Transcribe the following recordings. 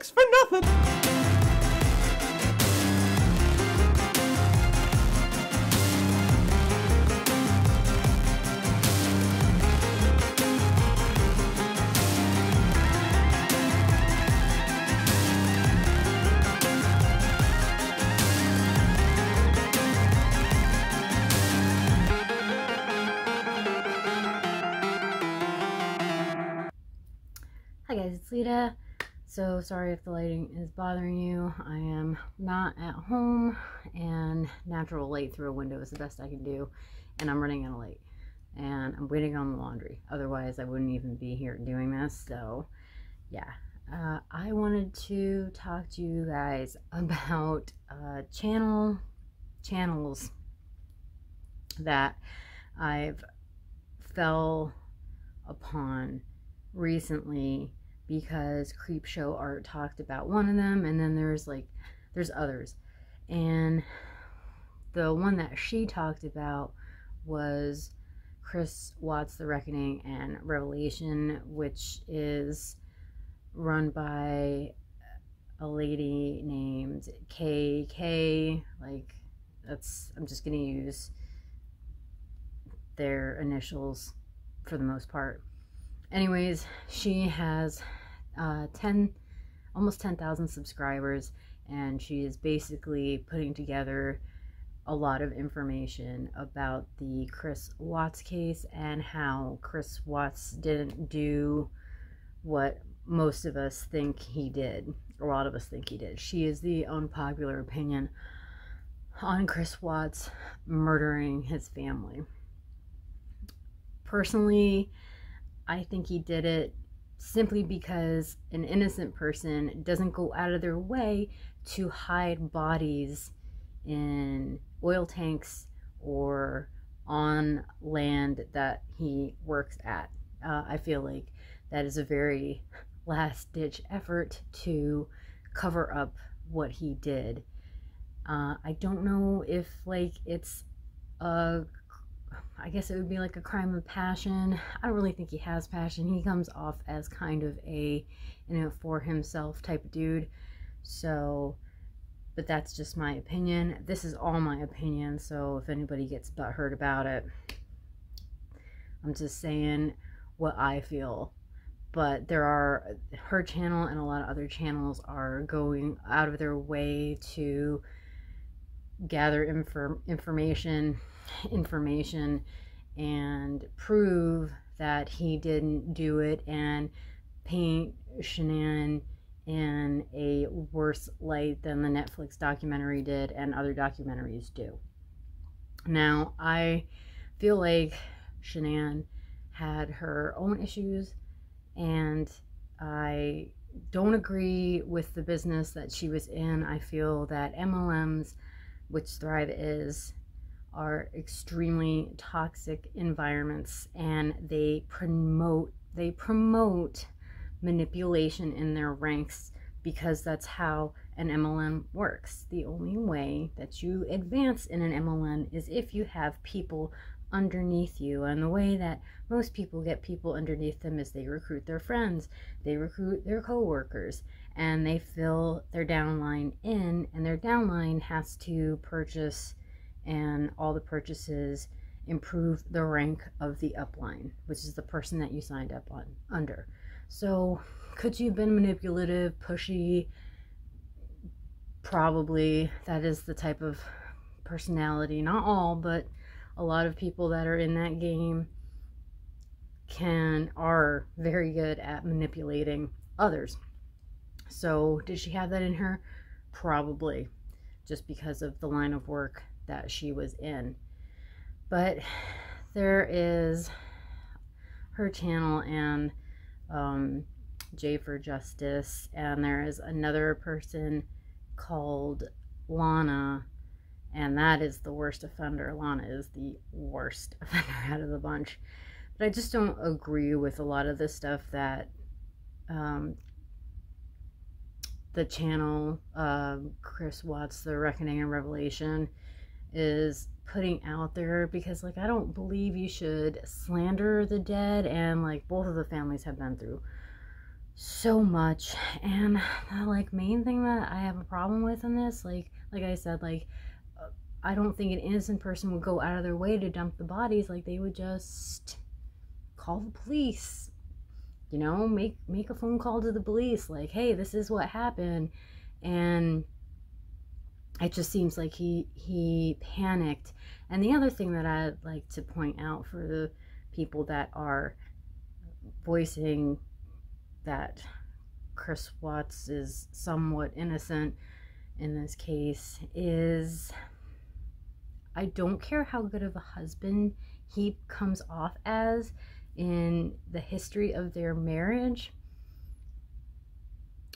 thanks for nothing. Hi guys, it's Lita. So sorry if the lighting is bothering you. I am not at home and natural light through a window is the best I can do, and I'm running out of light and I'm waiting on the laundry. Otherwise I wouldn't even be here doing this. So yeah, I wanted to talk to you guys about channels that I've fell upon recently, because Creepshow Art talked about one of them, and then there's others, and the one that she talked about was Chris Watts The Reckoning and Revelation, which is run by a lady named KK. Like, I'm just gonna use their initials for the most part. Anyways, she has almost 10,000 subscribers, and she is basically putting together a lot of information about the Chris Watts case and how Chris Watts didn't do what most of us think he did, or a lot of us think he did. She is the unpopular opinion on Chris Watts murdering his family. Personally, I think he did it simply because an innocent person doesn't go out of their way to hide bodies in oil tanks or on land that he works at. I feel like that is a very last-ditch effort to cover up what he did. I don't know if it's I guess it would be like a crime of passion. I don't really think he has passion. He comes off as kind of a, for himself type of dude. So, but that's just my opinion. This is all my opinion, so if anybody gets butthurt about it, I'm just saying what I feel. But her channel and a lot of other channels are going out of their way to gather information and prove that he didn't do it, and paint Shanann in a worse light than the Netflix documentary did and other documentaries do. Now, I feel like Shanann had her own issues, and I don't agree with the business that she was in. I feel that MLMs, which Thrive is, are extremely toxic environments, and they promote manipulation in their ranks, because that's how an MLM works. The only way that you advance in an MLM is if you have people underneath you, and the way that most people get people underneath them is they recruit their friends, they recruit their co-workers, and they fill their downline in, and their downline has to purchase, and all the purchases improve the rank of the upline, which is the person that you signed up under. So could you have been manipulative, pushy? Probably. That is the type of personality, not all, but a lot of people that are in that game are very good at manipulating others. So did she have that in her? Probably, just because of the line of work that she was in. But there is her channel and J for Justice, and there is another person called Lana, and that is the worst offender. Lana is the worst offender out of the bunch. But I just don't agree with a lot of the stuff that the channel Chris Watts The Reckoning and Revelation is putting out there, because I don't believe you should slander the dead, and both of the families have been through so much. And the like main thing that I have a problem with in this, like I said, like I don't think an innocent person would go out of their way to dump the bodies. Like they would just call the police, you know, make a phone call to the police, like, hey, this is what happened. And it just seems like he panicked. And the other thing that I'd like to point out for the people that are voicing that Chris Watts is somewhat innocent in this case is, I don't care how good of a husband he comes off as in the history of their marriage.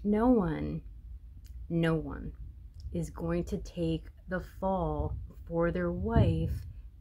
No one is going to take the fall for their wife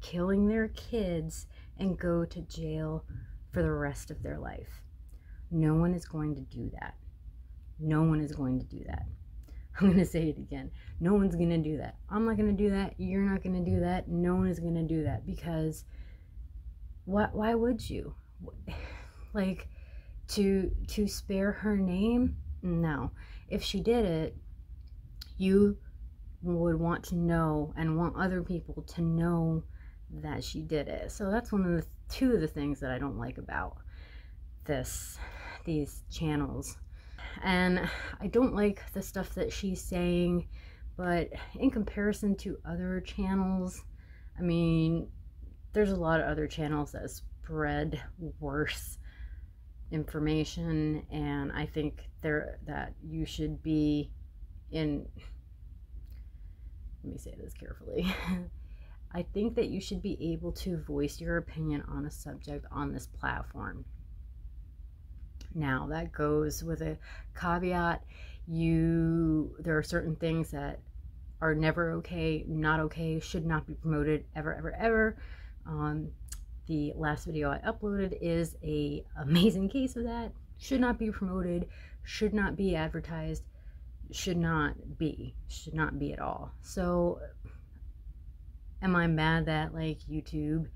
killing their kids and go to jail for the rest of their life. No one is going to do that. No one is going to do that. I'm going to say it again. No one's going to do that. I'm not going to do that. You're not going to do that. No one is going to do that, because why would you? Like, to spare her name? No. If she did it, you would want to know and want other people to know that she did it. So that's two of the things that I don't like about these channels. And I don't like the stuff that she's saying, but in comparison to other channels, I mean, there's a lot of other channels that spread worse information, and I think that you should be in, let me say this carefully, I think that you should be able to voice your opinion on a subject on this platform. Now, that goes with a caveat. There are certain things that are never okay, not okay, should not be promoted ever, ever, ever. The last video I uploaded is an amazing case of that. Should not be promoted, should not be advertised, should not be at all. So, am I mad that like YouTube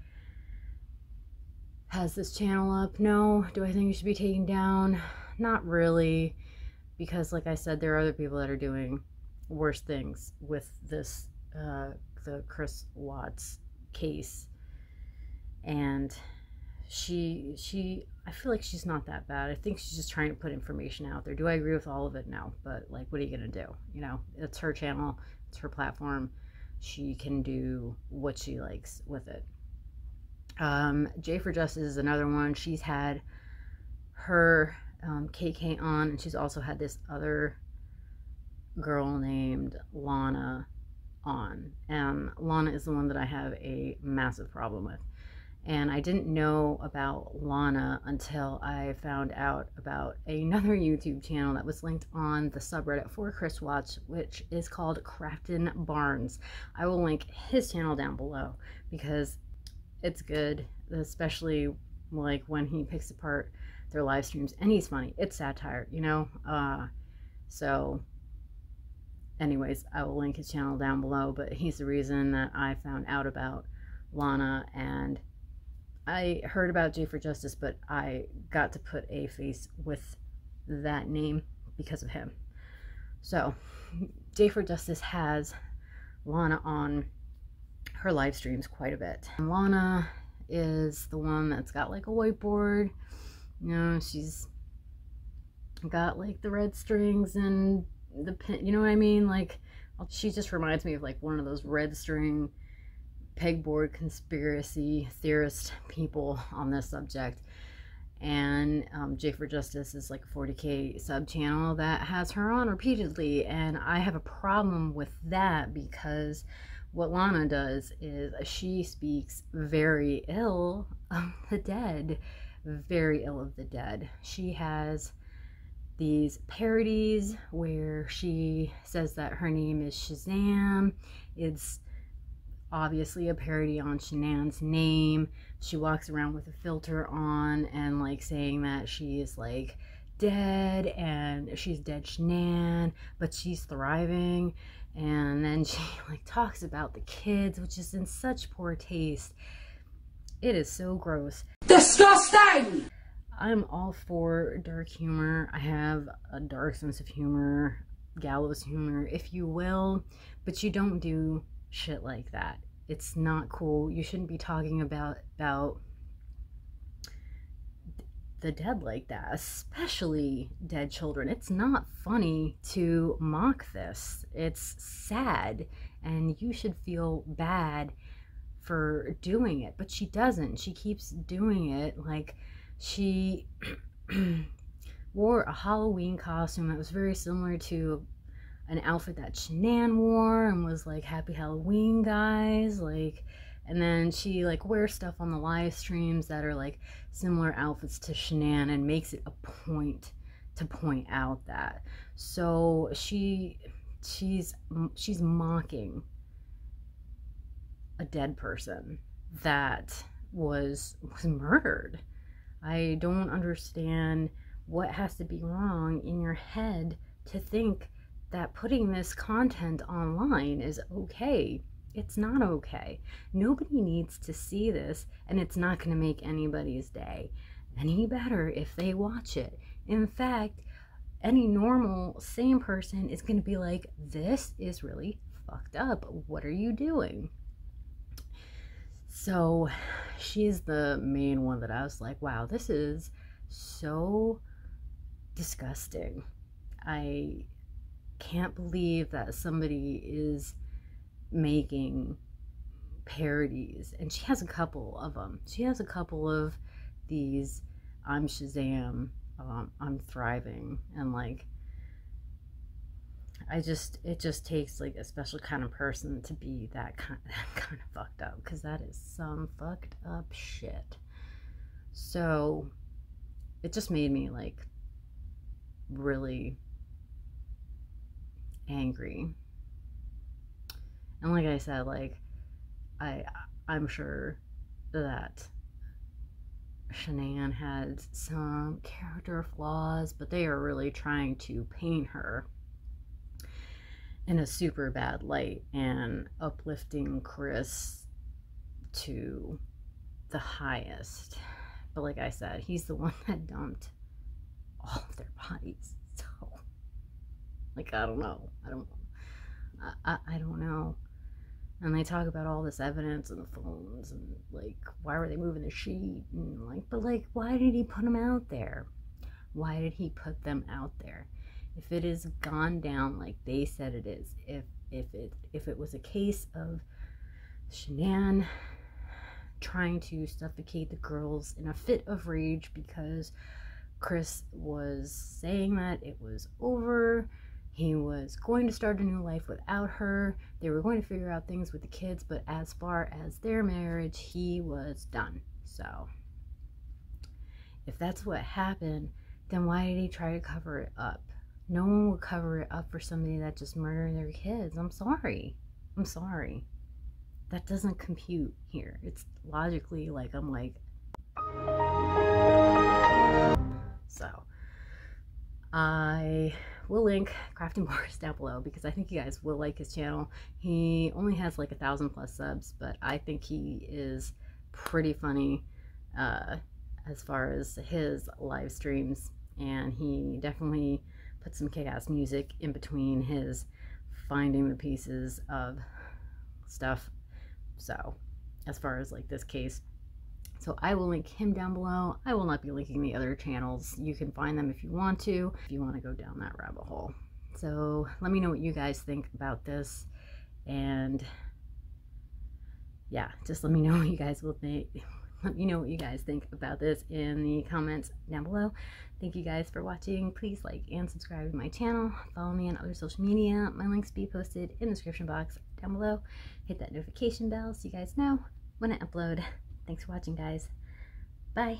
has this channel up? No. Do I think it should be taken down? Not really, because like I said, there are other people that are doing worse things with this, the Chris Watts case. And I feel like she's not that bad. I think she's just trying to put information out there. Do I agree with all of it? No. But like, what are you gonna do? You know, it's her channel, it's her platform. She can do what she likes with it. J for Justice is another one. She's had her KK on, and she's also had this other girl named Lana on. And Lana is the one that I have a massive problem with. And I didn't know about Lana until I found out about another YouTube channel that was linked on the subreddit for Chris Watts, which is called Crafton Barnes. I will link his channel down below because it's good, especially like when he picks apart their live streams, and he's funny. It's satire, you know? So anyways, I will link his channel down below, but he's the reason that I found out about Lana, and I heard about J for Justice, but I got to put a face with that name because of him. So J for Justice has Lana on her live streams quite a bit. And Lana is the one that's got like a whiteboard. You know, she's got like the red strings and the pin, you know what I mean? Like, she just reminds me of like one of those red string pegboard conspiracy theorist people on this subject. And J for Justice is like a 40K sub channel that has her on repeatedly, and I have a problem with that because what Lana does is she speaks very ill of the dead, very ill of the dead. She has these parodies where she says that her name is Shazam. It's obviously a parody on Shanann's name. She walks around with a filter on and like saying that she is like dead and she's dead Shanann, but she's thriving. And then she like talks about the kids, which is in such poor taste. It is so gross. Disgusting! I'm all for dark humor. I have a dark sense of humor, gallows humor, if you will, but you don't do shit like that. It's not cool. You shouldn't be talking about the dead like that, especially dead children. It's not funny to mock this. It's sad, and you should feel bad for doing it, but she doesn't. She keeps doing it. Like, she wore a Halloween costume that was very similar to an outfit that Shanann wore and was like, "Happy Halloween, guys." Like, and then she like wears stuff on the live streams that are like similar outfits to Shanann and makes it a point to point out that. So she's mocking a dead person that was murdered. I don't understand what has to be wrong in your head to think that putting this content online is okay. It's not okay. Nobody needs to see this, and it's not going to make anybody's day any better if they watch it. In fact, any normal, sane person is going to be like, this is really fucked up. What are you doing? So she's the main one that I was like, wow, this is so disgusting. I can't believe that somebody is making parodies, and she has a couple of them. She has a couple of these, I'm Shazam, I'm thriving, and like, it just takes like a special kind of person to be that kind of fucked up, because that is some fucked up shit. So it just made me like really angry. And like I said, like I'm sure that Shanann had some character flaws, but they are really trying to paint her in a super bad light and uplifting Chris to the highest. But like I said, he's the one that dumped all of their bodies. So, like, I don't know. I don't know. And they talk about all this evidence and the phones and like, why were they moving the sheet? And like, but like, why did he put them out there? Why did he put them out there? If it is gone down like they said it is, if it was a case of Shanann trying to suffocate the girls in a fit of rage because Chris was saying that it was over, he was going to start a new life without her, they were going to figure out things with the kids, but as far as their marriage, he was done. So if that's what happened, then why did he try to cover it up? No one would cover it up for somebody that just murdered their kids. I'm sorry. That doesn't compute here. It's logically like, I'm like, so I will link Crafton Barnes down below because I think you guys will like his channel. He only has like 1,000+ subs, but I think he is pretty funny as far as his live streams, and he definitely put some chaos music in between his finding the pieces of stuff. So as far as like this case, so I will link him down below. I will not be linking the other channels. You can find them if you want to go down that rabbit hole. So let me know what you guys think about this, and yeah, just let me know what you guys will think. Let me know what you guys think about this in the comments down below. Thank you guys for watching. Please like and subscribe to my channel. Follow me on other social media. My links be posted in the description box down below. Hit that notification bell so you guys know when I upload. Thanks for watching, guys. Bye.